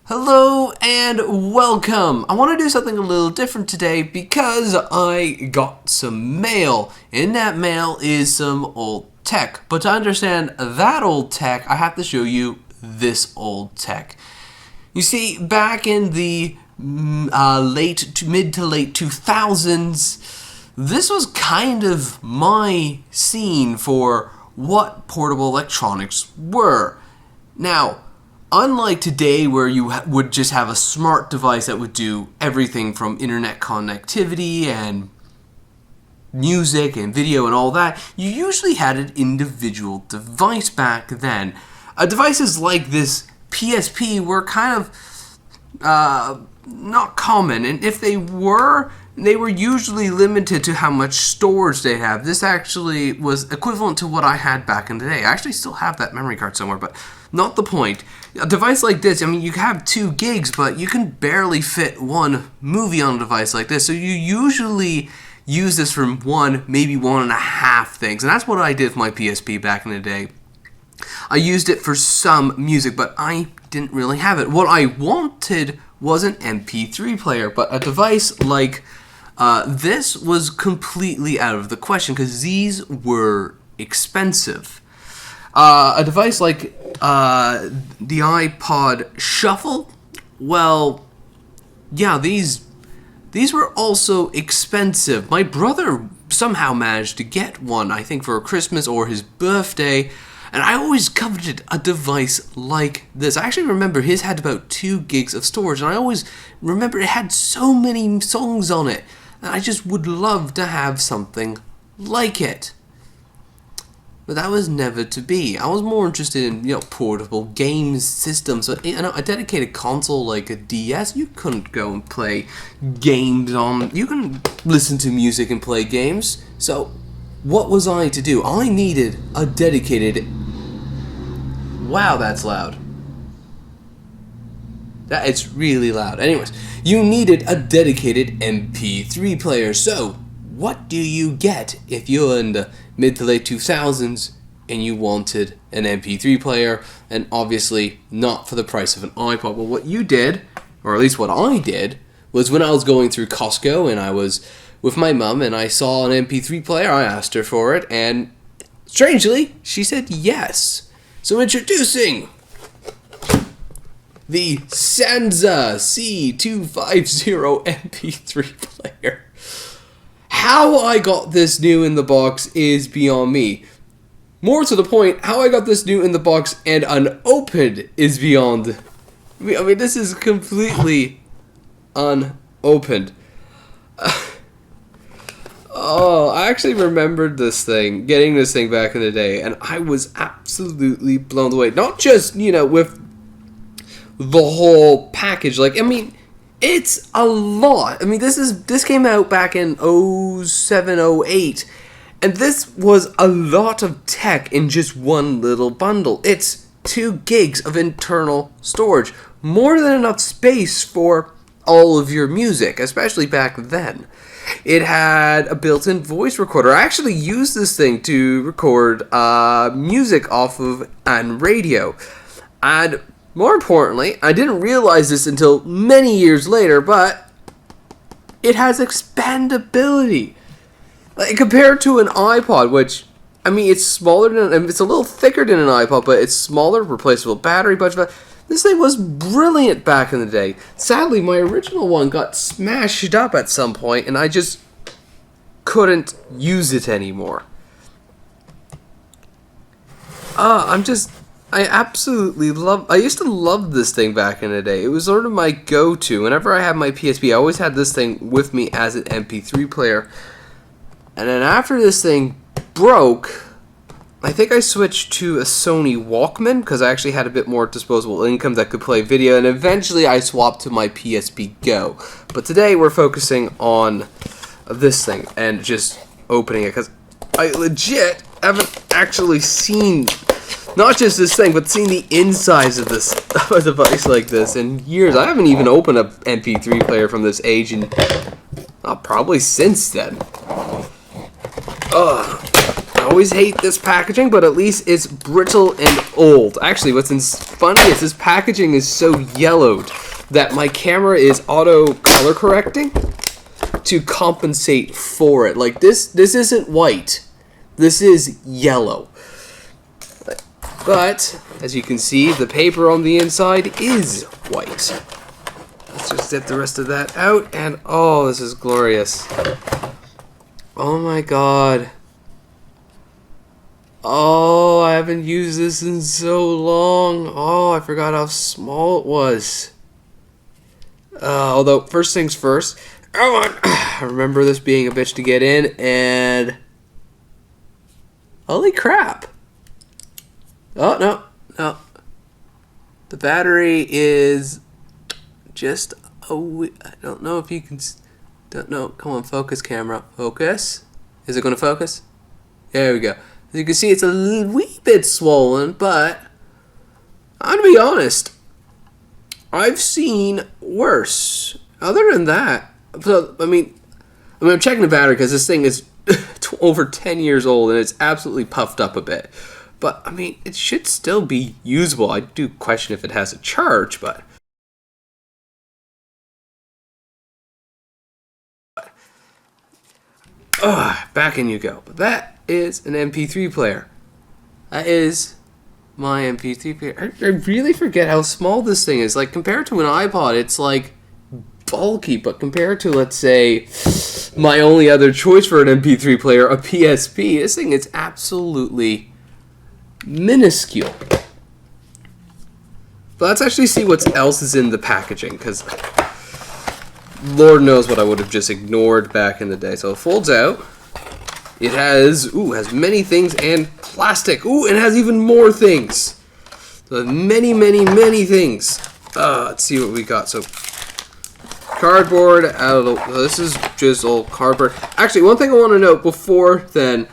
Hello and welcome! I want to do something a little different today because I got some mail. In that mail is some old tech. But to understand that old tech, I have to show you this old tech. You see, back in the mid to late 2000s, this was kind of my scene for what portable electronics were. Now, unlike today where you would just have a smart device that would do everything from internet connectivity and music and video and all that, you usually had an individual device back then. Devices like this PSP were kind of not common, and if they were usually limited to how much storage they have. This actually was equivalent to what I had back in the day. I actually still have that memory card somewhere, but not the point. A device like this, I mean, you have 2 gigs, but you can barely fit one movie on a device like this, so you usually use this for one, maybe 1.5 things, and that's what I did with my PSP back in the day. I used it for some music, but I didn't really have it. What I wanted was an MP3 player, but a device like this was completely out of the question because these were expensive. A device like the iPod Shuffle, well, yeah, these were also expensive. My brother somehow managed to get one, I think for Christmas or his birthday, and I always coveted a device like this. I actually remember his had about 2 gigs of storage, and I always remember it had so many songs on it, and I just would love to have something like it. But that was never to be. I was more interested in, portable games systems. So, a dedicated console like a DS, you couldn't go and play games on. You couldn't listen to music and play games. So, what was I to do? I needed a dedicated. Wow, that's loud. It's really loud. Anyways, you needed a dedicated MP3 player. So, what do you get if you're in the mid to late 2000s and you wanted an MP3 player, and obviously not for the price of an iPod? Well, what you did, or at least what I did, was when I was going through Costco and I was with my mum and I saw an MP3 player, I asked her for it, and strangely, she said yes. So introducing the Sansa C250 MP3 player. How I got this new in the box is beyond me. More to the point, how I got this new in the box and unopened is beyond. I mean, this is completely unopened. I actually remembered getting this thing back in the day, and I was absolutely blown away. Not just, with the whole package. It's a lot. I mean, this came out back in 07, 08, and this was a lot of tech in just one little bundle. It's 2 gigs of internal storage, more than enough space for all of your music, especially back then. It had a built-in voice recorder. I actually used this thing to record music off of and radio, and more importantly, I didn't realize this until many years later, but it has expandability. Compared to an iPod, which, I mean, it's a little thicker than an iPod, but it's smaller, replaceable battery, but this thing was brilliant back in the day. Sadly, my original one got smashed up at some point, and I just couldn't use it anymore. I used to love this thing back in the day. It was sort of my go-to. Whenever I had my PSP, I always had this thing with me as an MP3 player. And then after this thing broke, I think I switched to a Sony Walkman because I actually had a bit more disposable income that could play video, and eventually I swapped to my PSP Go. But today we're focusing on this thing and just opening it because I legit haven't actually seen not just this thing, but seen the insides of this of a device like this in years. I haven't even opened an MP3 player from this age, and probably since then. I always hate this packaging, but at least it's brittle and old. Actually, what's funny is this packaging is so yellowed that my camera is auto color correcting to compensate for it. Like this isn't white. This is yellow. But as you can see, the paper on the inside is white. Let's just get the rest of that out, and oh, this is glorious. Oh my god. Oh, I haven't used this in so long. Oh, I forgot how small it was. Although, first things first, I remember this being a bitch to get in, and holy crap. Oh, no. The battery is just I don't know if you can, don't know. Come on, focus camera. Focus. Is it going to focus? There we go. As you can see, it's a wee bit swollen, but I'm going to be honest. I've seen worse. Other than that, so, I mean, I'm checking the battery because this thing is over 10 years old and it's absolutely puffed up a bit. But, I mean, it should still be usable. I do question if it has a charge, but... back in you go. But that is an MP3 player. That is my MP3 player. I really forget how small this thing is. Like, compared to an iPod, it's, like, bulky. But compared to, let's say, my only other choice for an MP3 player, a PSP, this thing is absolutely minuscule. But let's actually see what else is in the packaging, because Lord knows what I would have just ignored back in the day. So it folds out. It has many things and plastic. Ooh, it has even more things. So many things. Let's see what we got. So cardboard. This is just all cardboard. Actually, one thing I want to note before then.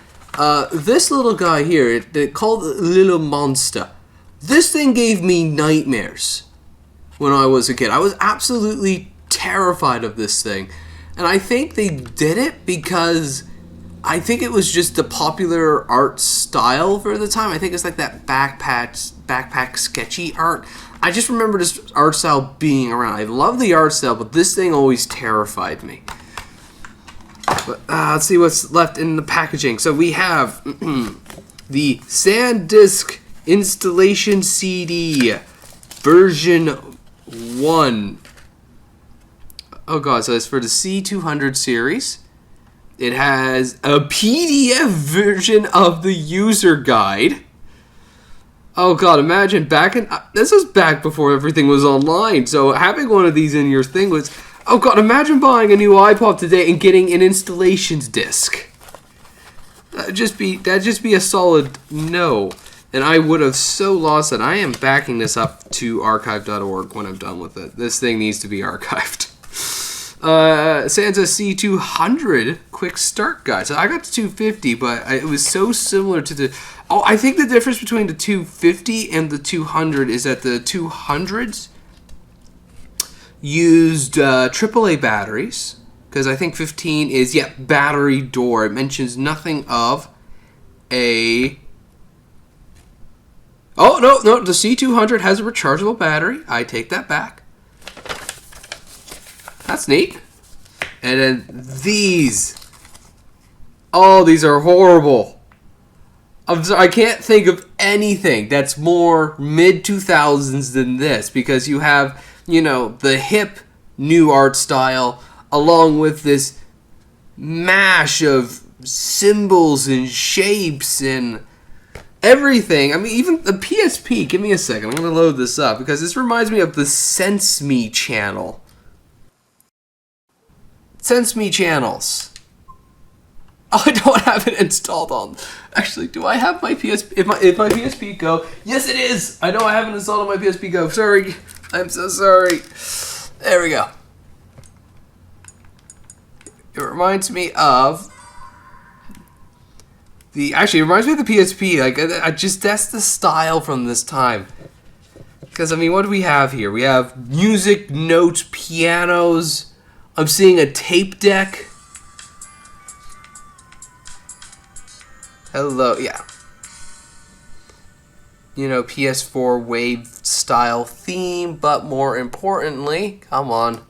This little guy here, they called Little Monster. This thing gave me nightmares when I was a kid. I was absolutely terrified of this thing. And I think they did it because I think it was just the popular art style for the time. I think it's like that backpack sketchy art. I just remember this art style being around. I love the art style, but this thing always terrified me. But, let's see what's left in the packaging. So we have the SanDisk installation CD version 1. Oh god, so it's for the C200 series. It has a PDF version of the user guide. Oh god, imagine back in... this was back before everything was online, so having one of these in your thing was... oh god, imagine buying a new iPod today and getting an installations disc. That'd just be a solid no. And I would have so lost it. I am backing this up to archive.org when I'm done with it. This thing needs to be archived. Sansa C200 quick start guide. So I got the 250, but it was so similar to the... oh, I think the difference between the 250 and the 200 is that the 200s used AAA batteries, because I think 15 is, battery door. It mentions nothing of a... oh, no, the C200 has a rechargeable battery. I take that back. That's neat. And then these. Oh, these are horrible. I'm sorry, I can't think of anything that's more mid-2000s than this, because you have, the hip new art style along with this mash of symbols and shapes and everything. I mean, even the PSP. Give me a second. I'm going to load this up because this reminds me of the Sense Me channel. Sense Me channels. Oh, I don't have it installed on. Actually, do I have my PSP? If my PSP Go? Yes, it is. I know I haven't installed on my PSP Go. Sorry. I'm so sorry. There we go. It reminds me of Actually, it reminds me of the PSP. Like, that's the style from this time. Because, I mean, what do we have here? We have music, notes, pianos. I'm seeing a tape deck. Hello, yeah. You know, PS4 wave style theme, but more importantly, come on.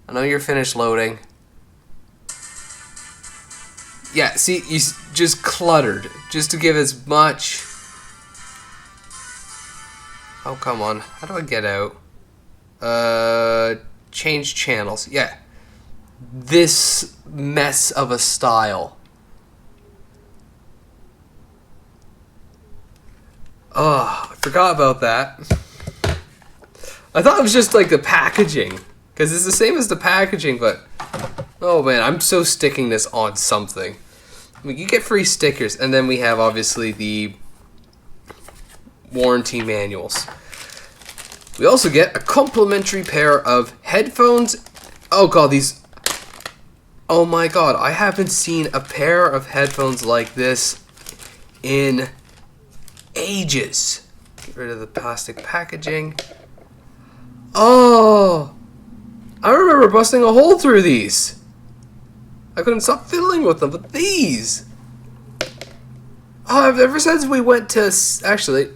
I know you're finished loading. Yeah, see, you just cluttered, just to give as much. Oh, come on. How do I get out? Change channels. Yeah. This mess of a style. Oh, I forgot about that. I thought it was just like the packaging. Because it's the same as the packaging, but... Oh man, I'm so sticking this on something. I mean, you get free stickers, and then we have, obviously, the warranty manuals. We also get a complimentary pair of headphones. Oh god, these... Oh my god, I haven't seen a pair of headphones like this in ages. Get rid of the plastic packaging. Oh! I remember busting a hole through these. I couldn't stop fiddling with them, but these... Oh, ever since we went to... Actually...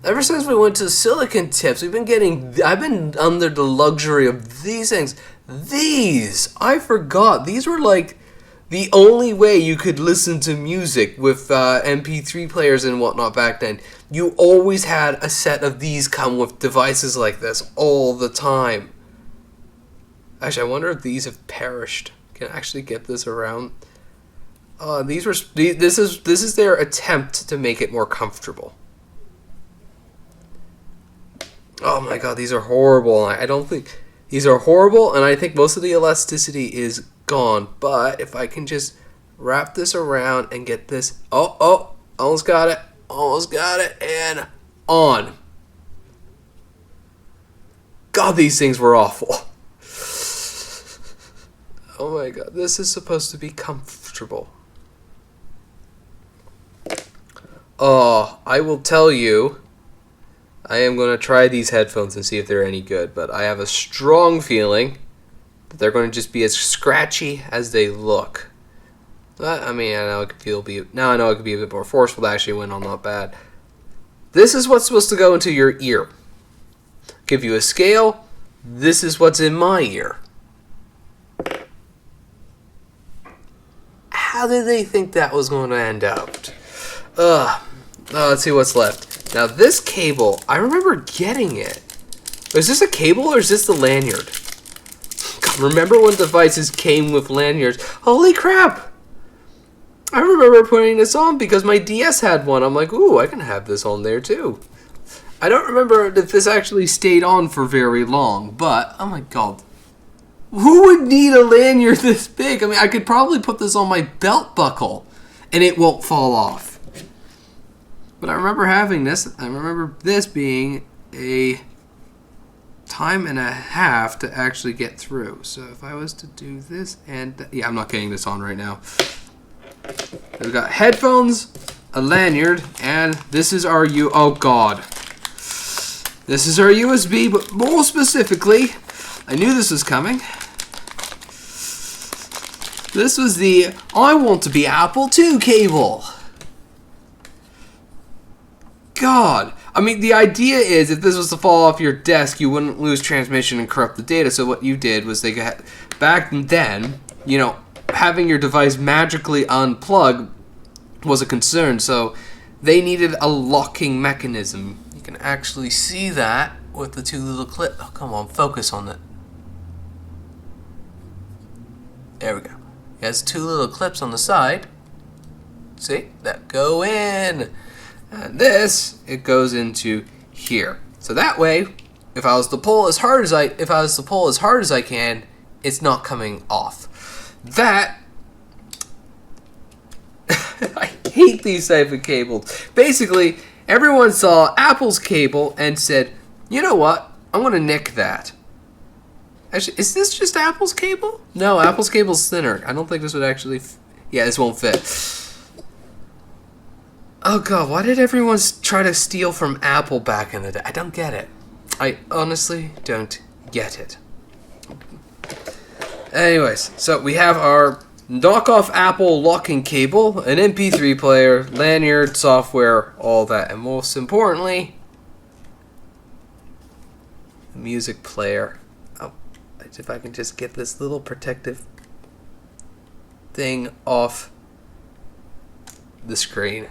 Ever since we went to Silicon Tips, I've been under the luxury of these things. These! I forgot. These were like the only way you could listen to music with MP3 players and whatnot back then. You always had a set of these come with devices like this all the time. Actually, I wonder if these have perished. Can I actually get this around? This is their attempt to make it more comfortable. Oh my god, these are horrible. I don't think... These are horrible, and I think most of the elasticity is gone. But if I can just wrap this around and get this... Oh, almost got it. Almost got it, and on. God, these things were awful. Oh my god, this is supposed to be comfortable. Oh, I will tell you... I am going to try these headphones and see if they're any good, but I have a strong feeling that they're going to just be as scratchy as they look. But, I mean, I know it could be a bit more forceful to actually win on not bad. This is what's supposed to go into your ear. Give you a scale. This is what's in my ear. How did they think that was going to end out? Let's see what's left. Now this cable, I remember getting it. Is this a cable or is this the lanyard? God, remember when devices came with lanyards? Holy crap! I remember putting this on because my DS had one. I'm like, ooh, I can have this on there too. I don't remember if this actually stayed on for very long, but, oh my god. Who would need a lanyard this big? I mean, I could probably put this on my belt buckle and it won't fall off. But I remember having this. I remember this being a time and a half to actually get through. So if I was to do this and... Yeah, I'm not getting this on right now. We've got headphones, a lanyard, and this is our Oh, God. This is our USB, but more specifically, I knew this was coming. This was the I want to be Apple II cable. God, I mean, the idea is if this was to fall off your desk, you wouldn't lose transmission and corrupt the data. So what you did was back then, you know, having your device magically unplug was a concern. So they needed a locking mechanism. You can actually see that with the two little clips. Oh, come on, focus on it. There we go. It has two little clips on the side. See, that go in. And this, it goes into here. So that way, if I was to pull as hard as I can, it's not coming off. That I hate these type of cables. Basically, everyone saw Apple's cable and said, "You know what? I'm going to nick that." Actually, is this just Apple's cable? No, Apple's cable's thinner. I don't think this would actually yeah, this won't fit. Oh god, why did everyone try to steal from Apple back in the day? I don't get it. I honestly don't get it. Anyways, so we have our knockoff Apple locking cable, an MP3 player, lanyard, software, all that, and most importantly, a music player. Oh, if I can just get this little protective thing off the screen.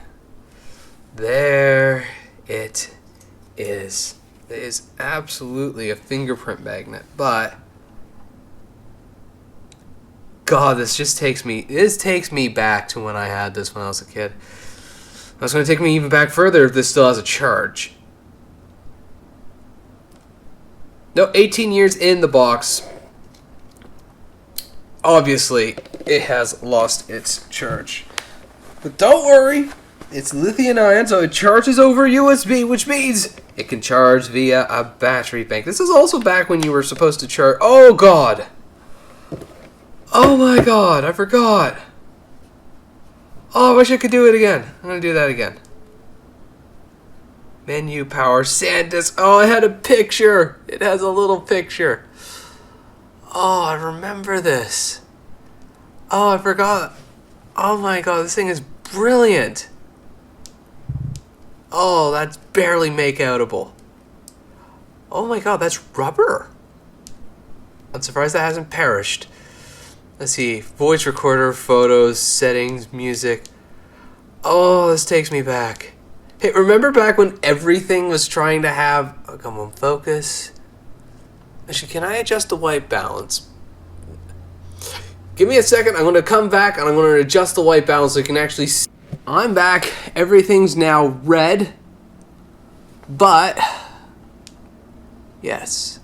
There it is. It is absolutely a fingerprint magnet, but God, this takes me back to when I had this when I was a kid. That's going to take me even back further if this still has a charge. No, 18 years in the box. Obviously, it has lost its charge. But don't worry, it's lithium ion, so it charges over USB, which means it can charge via a battery bank. This is also back when you were supposed to charge. Oh, God. Oh, my God. I forgot. Oh, I wish I could do it again. I'm going to do that again. Menu, power, SanDisk. Oh, I had a picture. It has a little picture. Oh, I remember this. Oh, I forgot. Oh, my God. This thing is brilliant. Oh, that's barely make-outable. Oh my God, that's rubber. I'm surprised that hasn't perished. Let's see, voice recorder, photos, settings, music. Oh, this takes me back. Hey, remember back when everything was trying to have... Oh, come on, focus. Actually, can I adjust the white balance? Give me a second, I'm going to come back and I'm going to adjust the white balance so you can actually see. I'm back. Everything's now red. But, yes,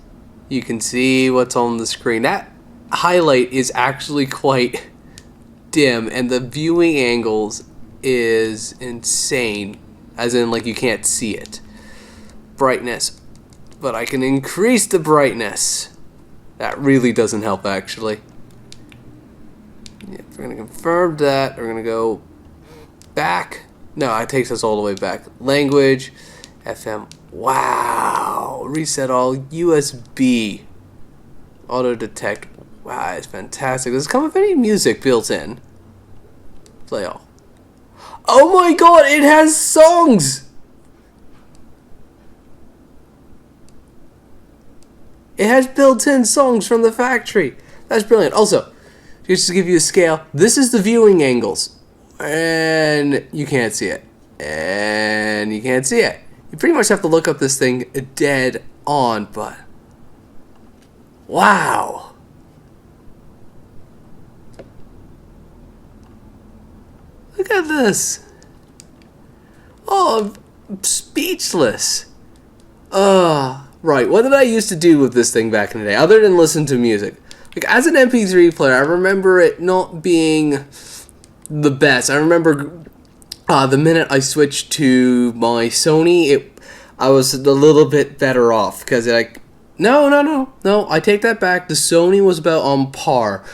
you can see what's on the screen. That highlight is actually quite dim, and the viewing angles is insane. As in, like, you can't see it. Brightness. But I can increase the brightness. That really doesn't help, actually. Yeah, we're going to confirm that. We're going to go back. No, it takes us all the way back. Language, FM. Wow. Reset all. USB. Auto detect. Wow, it's fantastic. Does it come with any music built in? Play all. Oh my God, it has songs! It has built-in songs from the factory. That's brilliant. Also, just to give you a scale, this is the viewing angles. And you can't see it. And you can't see it. You pretty much have to look up this thing dead on, but... Wow! Look at this! Oh, I'm speechless. Right, what did I used to do with this thing back in the day, other than listen to music? Like, as an MP3 player, I remember it not being the best. I remember the minute I switched to my Sony, I was a little bit better off, because no, I take that back. The Sony was about on par.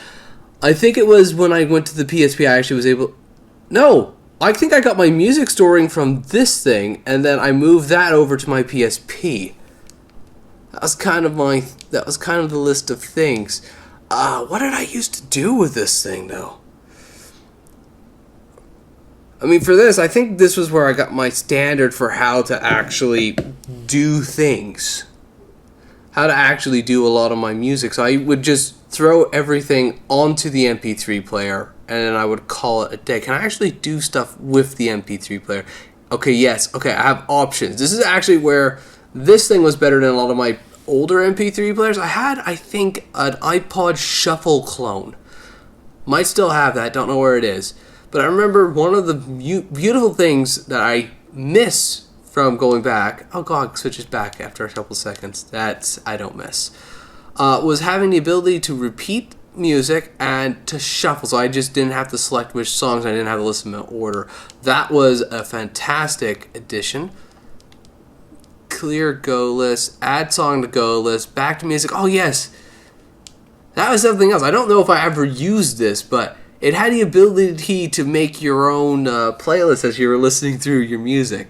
I think it was when I went to the PSP, I actually was able... No! I think I got my music storing from this thing, and then I moved that over to my PSP. That was kind of the list of things. What did I used to do with this thing, though? I mean, for this, I think this was where I got my standard for how to actually do things. How to actually do a lot of my music. So I would just throw everything onto the MP3 player, and then I would call it a day. Can I actually do stuff with the MP3 player? Okay, yes. Okay, I have options. This is actually where this thing was better than a lot of my older MP3 players. I had, I think, an iPod Shuffle clone. Might still have that. Don't know where it is. But I remember one of the beautiful things that I miss from going back. Oh God, it switches back after a couple seconds. That's I don't miss. Was having the ability to repeat music and to shuffle. So I just didn't have to select which songs. I didn't have to listen in order. That was a fantastic addition. Clear go list. Add song to go list. Back to music. Oh yes. That was something else. I don't know if I ever used this, but it had the ability to make your own playlist as you were listening through your music.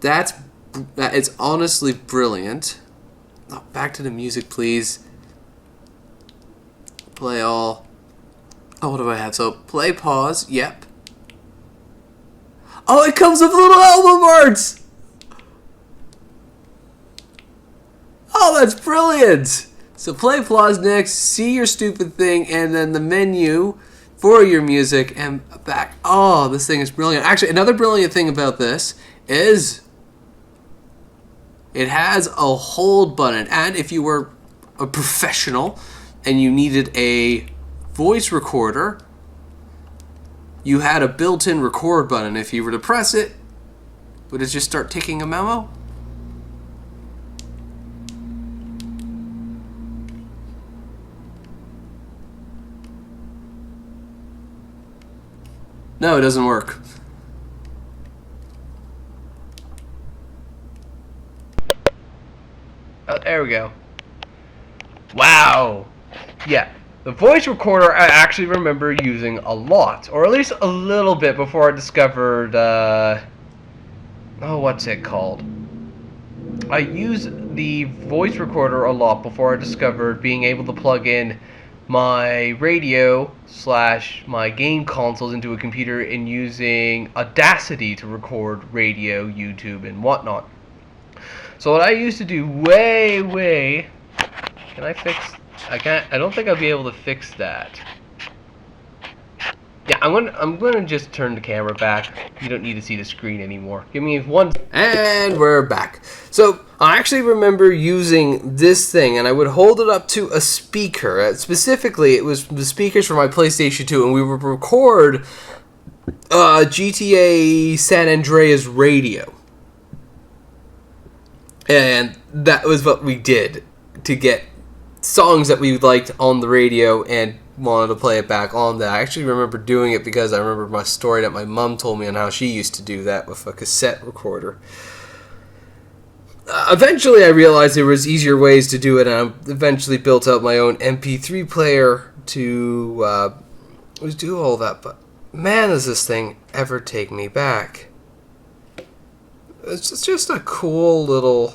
It's honestly brilliant. Oh, back to the music, please. Play all. Oh, what do I have? So, play, pause, yep. Oh, it comes with little album arts! Oh, that's brilliant! So play, pause, next, see your stupid thing, and then the menu for your music, and back. Oh, this thing is brilliant. Actually, another brilliant thing about this is it has a hold button, and if you were a professional and you needed a voice recorder, you had a built-in record button. If you were to press it, would it just start taking a memo? No, it doesn't work. Oh, there we go. Wow. Yeah. The voice recorder I actually remember using a lot, or at least a little bit before I discovered, what's it called? I used the voice recorder a lot before I discovered being able to plug in my radio / my game consoles into a computer and using Audacity to record radio, YouTube, and whatnot. So what I used to do can I fix? I don't think I'll be able to fix that. Yeah, I'm gonna just turn the camera back. You don't need to see the screen anymore. Give me one. And we're back. So I actually remember using this thing, and I would hold it up to a speaker. Specifically, it was the speakers for my PlayStation 2, and we would record GTA San Andreas radio. And that was what we did to get songs that we liked on the radio and wanted to play it back on that. I actually remember doing it because I remember my story that my mom told me on how she used to do that with a cassette recorder. Eventually I realized there was easier ways to do it, and I eventually built out my own MP3 player to do all that. But man, does this thing ever take me back. It's just a cool little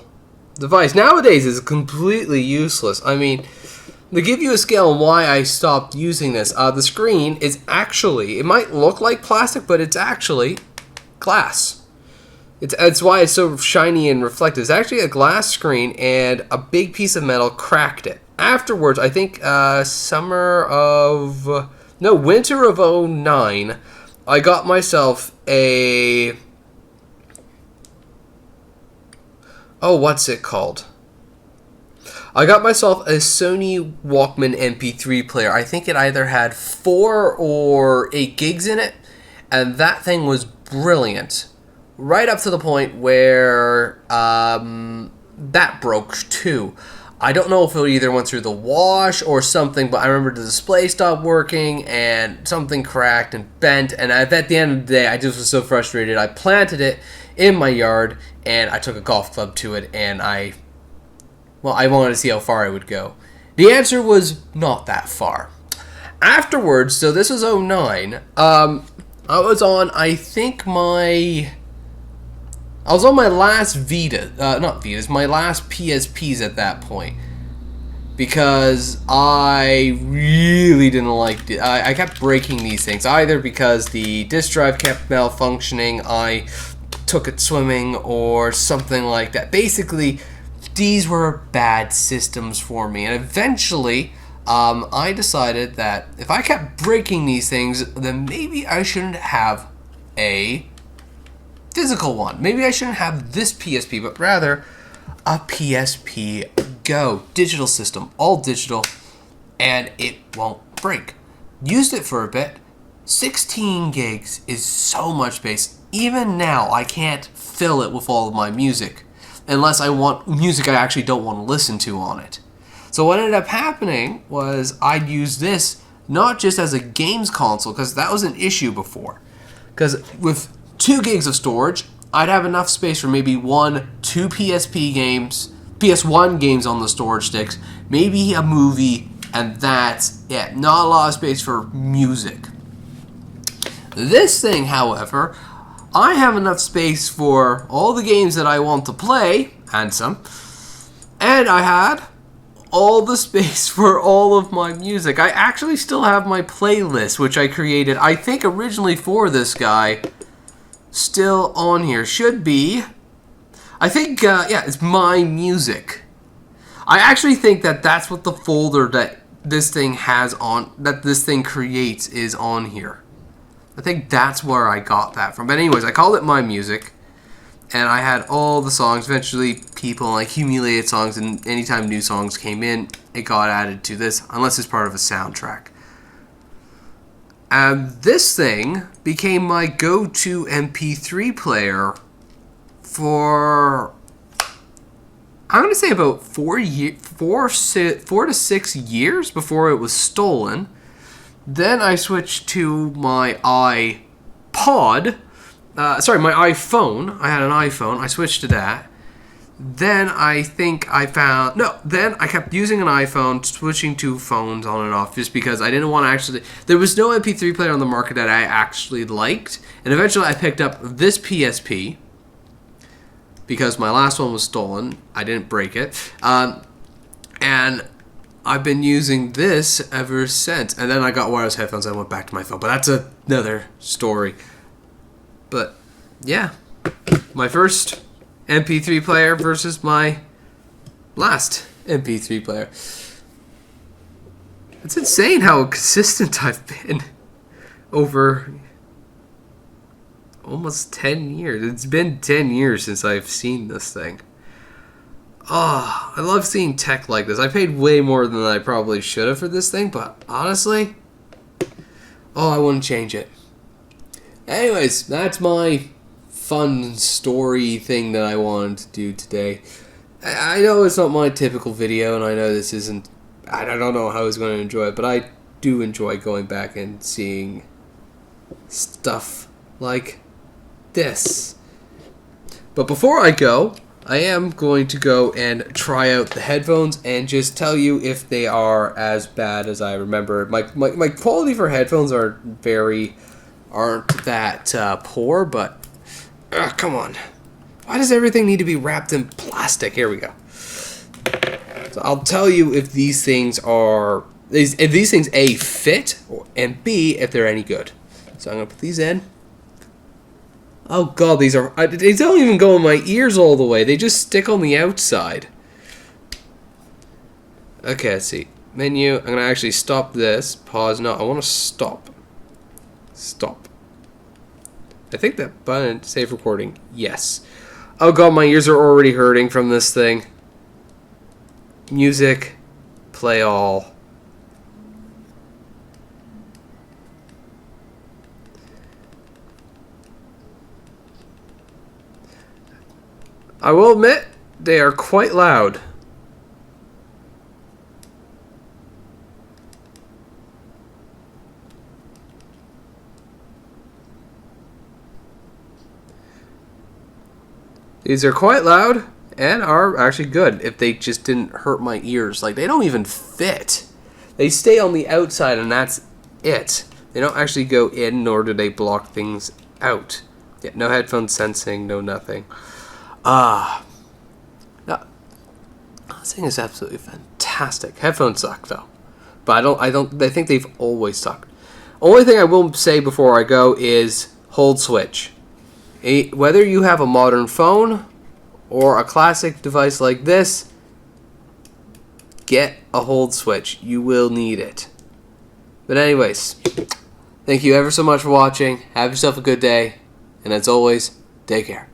device. Nowadays it's completely useless. I mean, to give you a scale on why I stopped using this, the screen is actually, it might look like plastic, but it's actually glass. It's why it's so shiny and reflective. It's actually a glass screen, and a big piece of metal cracked it. Afterwards, I think winter of '09, I got myself a... Oh, what's it called? I got myself a Sony Walkman MP3 player. I think it either had 4 or 8 gigs in it, and that thing was brilliant. Right up to the point where that broke too. I don't know if it either went through the wash or something, but I remember the display stopped working and something cracked and bent, and at the end of the day, I just was so frustrated. I planted it in my yard, and I took a golf club to it, and I wanted to see how far I would go. The answer was not that far. Afterwards, so this was '09, I was on, my last Vita, not Vitas, my last PSPs at that point. Because I really didn't like it. I kept breaking these things, either because the disk drive kept malfunctioning, I took it swimming, or something like that. Basically, these were bad systems for me, and eventually I decided that if I kept breaking these things, then maybe I shouldn't have a physical one. Maybe I shouldn't have this PSP, but rather a PSP Go digital system, all digital, and it won't break. Used it for a bit. 16 gigs is so much space. Even now, I can't fill it with all of my music unless I want music I actually don't want to listen to on it. So what ended up happening was I'd use this not just as a games console, because that was an issue before. Because with 2 gigs of storage, I'd have enough space for maybe 1-2 PS1 games on the storage sticks, maybe a movie, and that's it. Not a lot of space for music. This thing, however, I have enough space for all the games that I want to play, and some, and I had all the space for all of my music. I actually still have my playlist, which I created, I think originally for this guy, still on here. Should be. I think, yeah, it's my music. I actually think that that's what the folder that this thing has on, that this thing creates is on here. I think that's where I got that from. But anyways, I called it my music. And I had all the songs. Eventually, people accumulated songs, and anytime new songs came in, it got added to this, unless it's part of a soundtrack. And this thing became my go-to MP3 player for, I'm going to say about 4 to 6 years before it was stolen. Then I switched to my iPod. Sorry, my iPhone. I had an iPhone. I switched to that. Then I think I found... No, then I kept using an iPhone, switching to phones on and off, just because I didn't want to actually... There was no MP3 player on the market that I actually liked. And eventually I picked up this PSP, because my last one was stolen. I didn't break it. And I've been using this ever since. And then I got wireless headphones and I went back to my phone. But that's another story. But, yeah, my first MP3 player versus my last MP3 player. It's insane how consistent I've been over almost 10 years. It's been 10 years since I've seen this thing. Oh, I love seeing tech like this. I paid way more than I probably should have for this thing, but honestly, I wouldn't change it. Anyways, that's my fun story thing that I wanted to do today. I know it's not my typical video, and I know this isn't... I don't know how I was going to enjoy it, but I do enjoy going back and seeing stuff like this. But before I go, I am going to go and try out the headphones and just tell you if they are as bad as I remember. My quality for headphones aren't that poor, but come on. Why does everything need to be wrapped in plastic? Here we go. So I'll tell you if these things are, if these things A, fit, and B, if they're any good. So I'm going to put these in. Oh god, these don't even go in my ears all the way. They just stick on the outside. Okay, let's see. Menu. I'm going to actually stop this. Pause. No, I want to stop. Stop. I think that button, save recording. Yes. Oh god, my ears are already hurting from this thing. Music. Play all. I will admit, they are quite loud. These are quite loud and are actually good if they just didn't hurt my ears. Like, they don't even fit. They stay on the outside and that's it. They don't actually go in, nor do they block things out. Yeah, no headphone sensing, no nothing. No, this thing is absolutely fantastic. Headphones suck though, but I think they've always sucked. Only thing I will say before I go is hold switch. Whether you have a modern phone or a classic device like this, get a hold switch. You will need it. But anyways, thank you ever so much for watching. Have yourself a good day, and as always, take care.